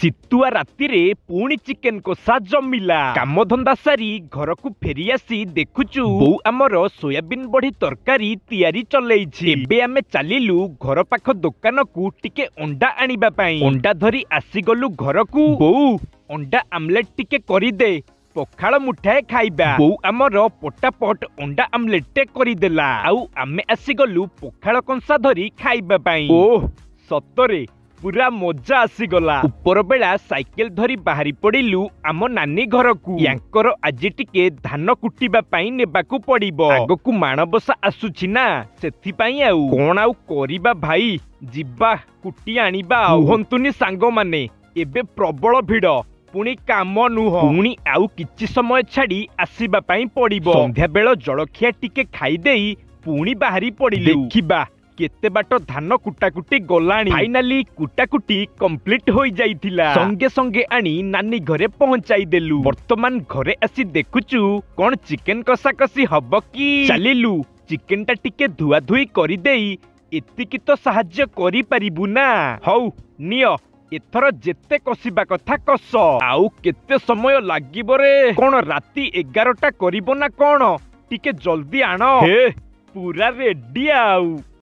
ଶୀତୁଆ ରାତିରେ ପୁଣି ଚିକେନ କଷା ଜମିଲା। କାମଧନ୍ଦା ସାରି ଘରକୁ ଫେରି ଆସି ଦେଖୁଛୁ ବୋଉ ଆମର ସୋୟାବିନ ବଢି ତରକାରୀ ତିଆରି ଚଲେଇଛି। ଏବେ ଆମେ ଚାଲିଲୁ ଘର ପାଖ ଦୋକାନକୁ ଟିକେ ଅଣ୍ଡା ଆଣିବା ପାଇଁ। ଅଣ୍ଡା ଧରି ଆସିଗଲୁ ଘରକୁ। ବୋଉ ଅଣ୍ଡା ଆମଲେଟ ଟିକେ କରିଦେ, ପଖାଳ ମୁଠାଏ ଖାଇବା। ବୋଉ ଆମର ପଟାପଟ ଅଣ୍ଡା ଆମଲେଟ କରିଦେଲା। ଆଉ ଆମେ ଆସିଗଲୁ ପଖାଳ କଂସା ଧରି ଖାଇବା ପାଇଁ। ଓଃ ସତରେ ପୁରା ମଜା ଆସିଗଲା। ଉପର ବେଳା ସାଇକେଲ ଧରି ବାହାରି ପଡିଲୁ ଆମ ନାନୀ ଘରକୁ। ୟାଙ୍କର ଆଜି ଟିକେ ଧାନ କୁଟିବା ପାଇଁ ନେବାକୁ ପଡିବ। ଆଗକୁ ମାଣବସା ଆସୁଛି ନା, ସେଥିପାଇଁ ଆଉ କଣ ଆଉ କରିବା ଭାଇ, ଯିବା କୁଟି ଆଣିବା। କୁହନ୍ତୁନି ସାଙ୍ଗମାନେ, ଏବେ ପ୍ରବଳ ଭିଡ, ପୁଣି କାମ ନୁହଁ, ପୁଣି ଆଉ କିଛି ସମୟ ଛାଡି ଆସିବା ପାଇଁ ପଡିବ। ସନ୍ଧ୍ୟା ବେଳ ଜଳଖିଆ ଟିକେ ଖାଇଦେଇ ପୁଣି ବାହାରି ପଡିଲୁ। ଦେଖିବା କେତେ ବାଟ ଧାନ କୁଟାକୁଟି ଗଲାଣି। ଫାଇନାଲି କୁଟାକୁଟି କମ୍ପ୍ଲିଟ ହୋଇ ଯାଇଥିଲା। ସଙ୍ଗେ ସଙ୍ଗେ ଆଣି ନାନୀ ଘରେ ପହଞ୍ଚାଇ ଦେଲୁ। ବର୍ତ୍ତମାନ ଘରେ ଆସି ଦେଖୁଛୁ କଣ ଚିକେନ କଷା କଷି ହବ କି। ଚାଲିଲୁ ଚିକେନ ଟା ଟିକେ ଧୁଆ ଧୁଇ କରିଦେଇ ଏତିକି ତ ସାହାଯ୍ୟ କରିପାରିବୁ ନା। ହଉ ନିଅ, ଏଥର ଯେତେ କଷିବା କଥା କଷ। ଆଉ କେତେ ସମୟ ଲାଗିବ ରେ? କଣ ରାତି 11ଟା କରିବ ନା କଣ? ଟିକେ ଜଲ୍ଦି ଆଣ। ହେ ପୁରା ରେଡି ଆଉ।